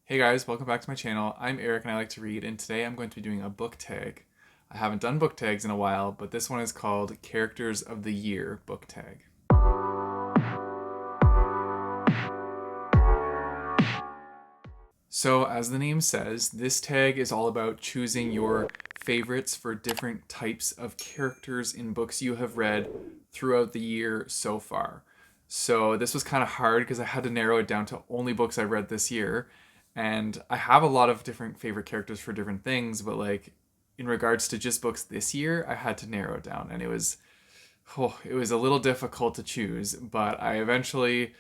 Hey guys, welcome back to my channel. I'm Eric and I like to read, and today I'm going to be doing a book tag. I haven't done book tags in a while, but this one is called Characters of the Year book tag. So, as the name says, this tag is all about choosing your favorites for different types of characters in books you have read throughout the year so far. So, this was kind of hard because I had to narrow it down to only books I've read this year. And I have a lot of different favorite characters for different things, but like in regards to just books this year, I had to narrow it down. And it was a little difficult to choose, but I eventually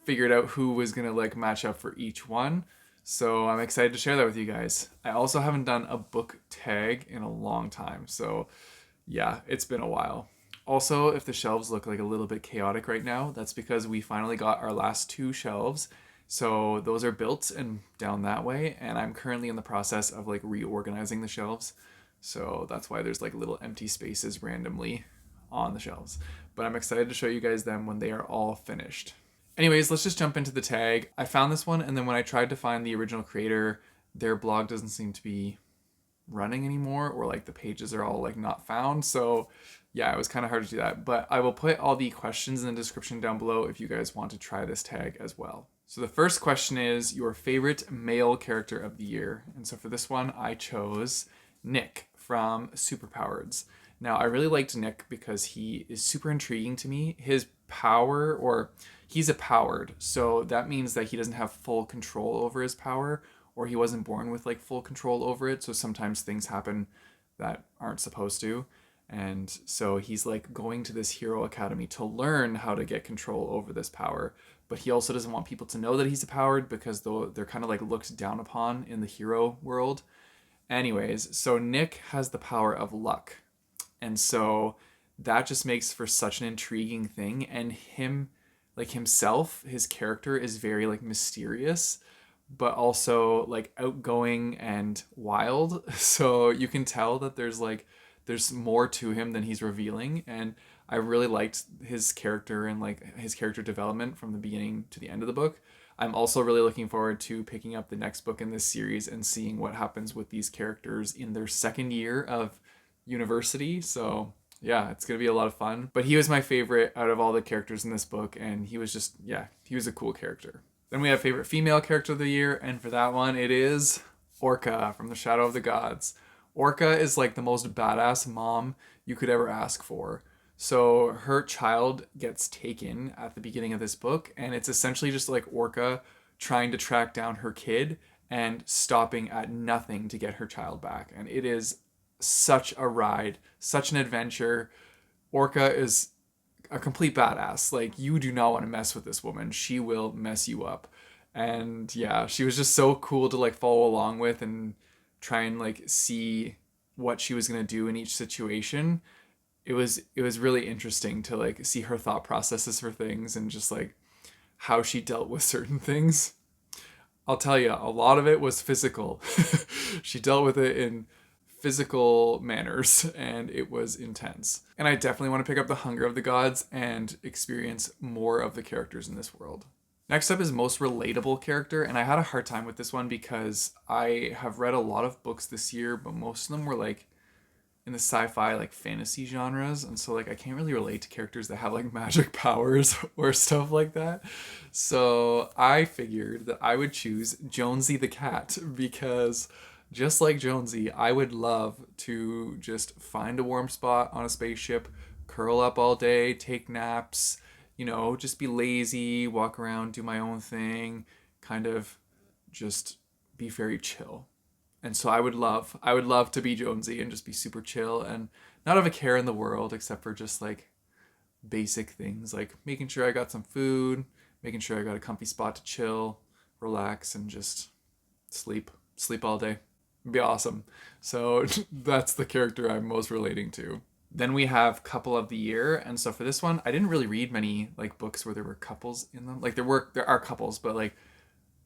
figured out who was gonna like match up for each one. So I'm excited to share that with you guys. I also haven't done a book tag in a long time, so yeah, it's been a while. Also, if the shelves look like a little bit chaotic right now, that's because we finally got our last two shelves. So those are built and down that way, and I'm currently in the process of like reorganizing the shelves. So that's why there's like little empty spaces randomly on the shelves. But I'm excited to show you guys them when they are all finished. Anyways, let's just jump into the tag. I found this one, and then when I tried to find the original creator, their blog doesn't seem to be running anymore, or like the pages are all like not found. So yeah, it was kind of hard to do that. But I will put all the questions in the description down below if you guys want to try this tag as well. So the first question is your favorite male character of the year. And so for this one, I chose Nick from Superpowers. Now, I really liked Nick because he is super intriguing to me. His power, or he's a powered, so that means that he doesn't have full control over his power, or he wasn't born with like full control over it. So sometimes things happen that aren't supposed to. And so he's like going to this hero academy to learn how to get control over this power. But he also doesn't want people to know that he's a powered because they're kind of like looked down upon in the hero world. Anyways, so Nick has the power of luck. And so that just makes for such an intriguing thing. And him, like himself, his character is very like mysterious, but also like outgoing and wild. So you can tell that there's more to him than he's revealing. And I really liked his character and like his character development from the beginning to the end of the book. I'm also really looking forward to picking up the next book in this series and seeing what happens with these characters in their second year of university. So yeah, it's gonna be a lot of fun. But he was my favorite out of all the characters in this book, and he was just, yeah, he was a cool character. Then we have favorite female character of the year, and for that one, it is Orca from The Shadow of the Gods. Orca is like the most badass mom you could ever ask for. So her child gets taken at the beginning of this book, and it's essentially just like Orca trying to track down her kid and stopping at nothing to get her child back. And it is such a ride, such an adventure. Orca is a complete badass. Like, you do not want to mess with this woman. She will mess you up. And yeah, she was just so cool to like follow along with and try and like see what she was going to do in each situation. It was really interesting to like see her thought processes for things and just like how she dealt with certain things. I'll tell you, a lot of it was physical. She dealt with it in physical manners, and it was intense. And I definitely want to pick up The Hunger of the Gods and experience more of the characters in this world. Next up is most relatable character, and I had a hard time with this one because I have read a lot of books this year, but most of them were like in the sci-fi like fantasy genres, and so like I can't really relate to characters that have like magic powers or stuff like that. So I figured that I would choose Jonesy the cat because just like Jonesy, I would love to just find a warm spot on a spaceship, curl up all day, take naps, just be lazy, walk around, do my own thing, kind of just be very chill. And so I would love to be Jonesy and just be super chill and not have a care in the world except for just like basic things like making sure I got some food, making sure I got a comfy spot to chill, relax, and just sleep all day. It'd be awesome. So that's the character I'm most relating to. Then we have couple of the year, and so for this one, I didn't really read many like books where there were couples in them. Like there are couples, but like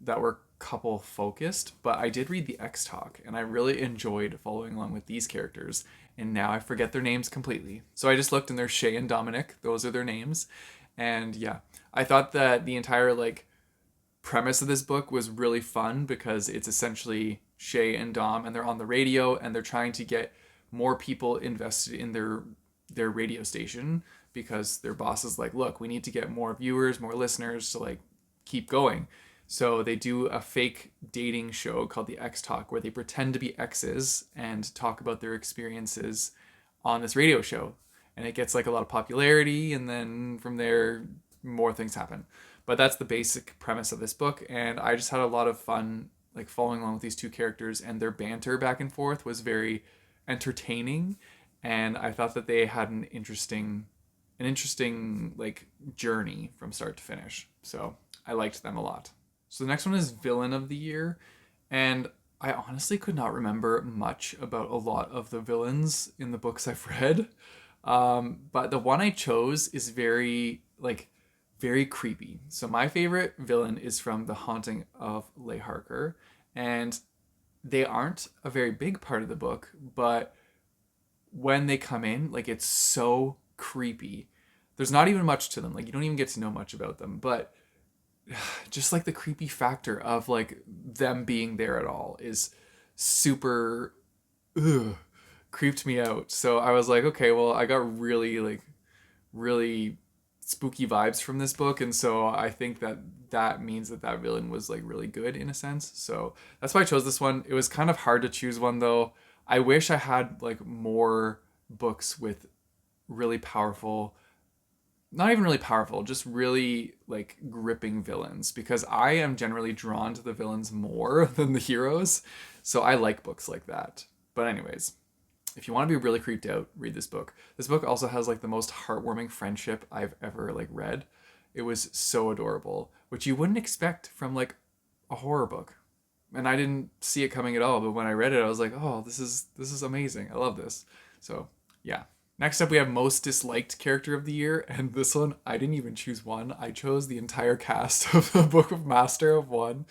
that were couple focused, but I did read the X Talk and I really enjoyed following along with these characters. And now I forget their names completely. So I just looked and there's Shay and Dominic. Those are their names. And yeah, I thought that the entire like premise of this book was really fun because it's essentially Shay and Dom, and they're on the radio, and they're trying to get more people invested in their radio station because their boss is like, look, we need to get more viewers, more listeners to like keep going. So they do a fake dating show called the X Talk where they pretend to be exes and talk about their experiences on this radio show. And it gets like a lot of popularity, and then from there more things happen. But that's the basic premise of this book, and I just had a lot of fun like following along with these two characters, and their banter back and forth was very entertaining, and I thought that they had an interesting like journey from start to finish. So I liked them a lot. So the next one is Villain of the Year, and I honestly could not remember much about a lot of the villains in the books I've read. But the one I chose is very creepy. So my favorite villain is from The Haunting of Leigh Harker, and they aren't a very big part of the book, but when they come in, like, it's so creepy. There's not even much to them. Like, you don't even get to know much about them, but just like the creepy factor of like them being there at all is super creeped me out. So I was like, okay, well, I got really spooky vibes from this book, and so I think that means that villain was like really good in a sense. So that's why I chose this one. It was kind of hard to choose one though. I wish I had like more books with really powerful, not even really powerful, just really like gripping villains, because I am generally drawn to the villains more than the heroes. So I like books like that. But anyways, if you want to be really creeped out, read this book. This book also has like the most heartwarming friendship I've ever like read. It was so adorable, which you wouldn't expect from like a horror book. And I didn't see it coming at all, but when I read it, I was like, oh, this is amazing. I love this. So yeah. Next up, we have Most Disliked Character of the Year, and this one, I didn't even choose one. I chose the entire cast of the Book of Master of One.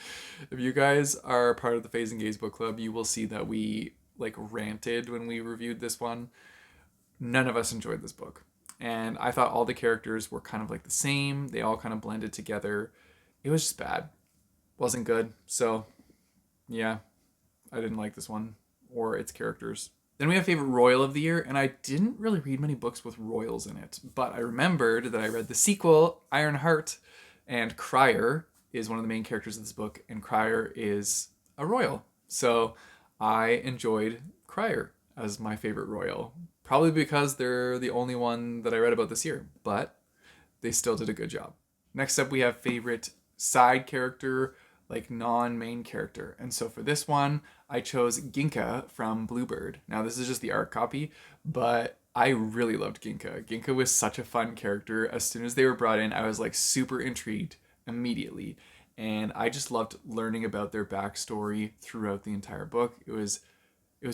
If you guys are part of the Phase and Gaze book club, you will see that we like ranted when we reviewed this one. None of us enjoyed this book, and I thought all the characters were kind of like the same. They all kind of blended together. It was just bad. Wasn't good. So yeah, I didn't like this one or its characters. Then we have Favorite Royal of the Year, and I didn't really read many books with royals in it, but I remembered that I read the sequel, Ironheart, and Crier is one of the main characters of this book, and Crier is a royal. So I enjoyed Crier as my favorite royal, probably because they're the only one that I read about this year, but they still did a good job. Next up, we have Favorite Side Character, like non-main character. And so for this one, I chose Ginka from Bluebird. Now this is just the art copy, but I really loved Ginka. Ginka was such a fun character. As soon as they were brought in, I was like super intrigued immediately. And I just loved learning about their backstory throughout the entire book. It was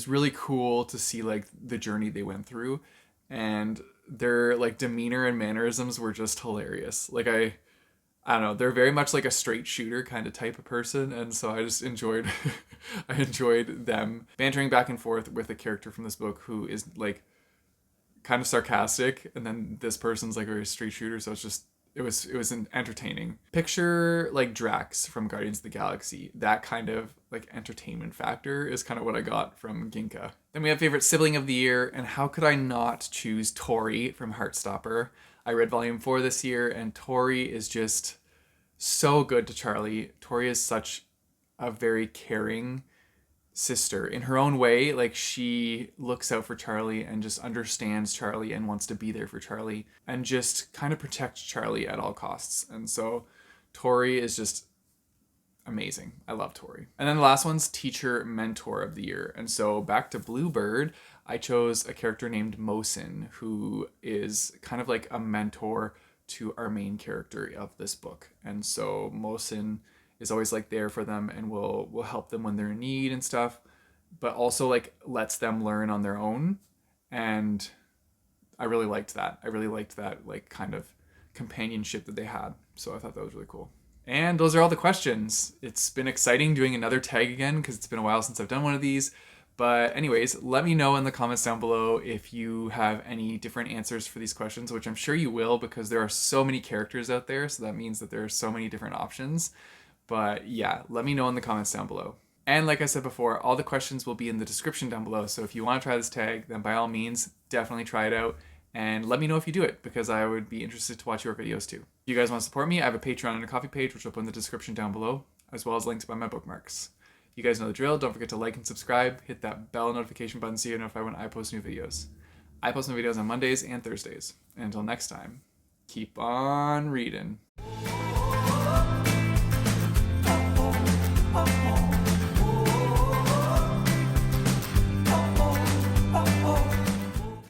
really cool to see like the journey they went through, and their like demeanor and mannerisms were just hilarious. Like I don't know, they're very much like a straight shooter kind of type of person, and so I just enjoyed I enjoyed them bantering back and forth with a character from this book who is like kind of sarcastic, and then this person's like a very straight shooter, so it was entertaining. Picture like Drax from Guardians of the Galaxy. That kind of like entertainment factor is kind of what I got from Ginka. Then we have Favorite Sibling of the Year, and how could I not choose Tori from Heartstopper? I read volume 4 this year, and Tori is just so good to Charlie. Tori is such a very caring sister in her own way. Like, she looks out for Charlie and just understands Charlie and wants to be there for Charlie and just kind of protects Charlie at all costs. And so Tori is just amazing. I love Tori. And then the last one's Teacher Mentor of the Year. And so back to Bluebird, I chose a character named Mosin, who is kind of like a mentor to our main character of this book. And so Mosin is always like there for them and will help them when they're in need and stuff, but also like lets them learn on their own. And I really liked that. I really liked that like kind of companionship that they had. So I thought that was really cool. And those are all the questions. It's been exciting doing another tag again because it's been a while since I've done one of these. But anyways, let me know in the comments down below if you have any different answers for these questions, which I'm sure you will because there are so many characters out there. So that means that there are so many different options. But yeah, let me know in the comments down below. And like I said before, all the questions will be in the description down below. So if you want to try this tag, then by all means, definitely try it out. And let me know if you do it, because I would be interested to watch your videos too. If you guys want to support me, I have a Patreon and a Coffee page, which I'll put in the description down below, as well as links by my bookmarks. You guys know the drill. Don't forget to like and subscribe. Hit that bell notification button so you're notified when I post new videos. I post my videos on Mondays and Thursdays. And until next time, keep on reading.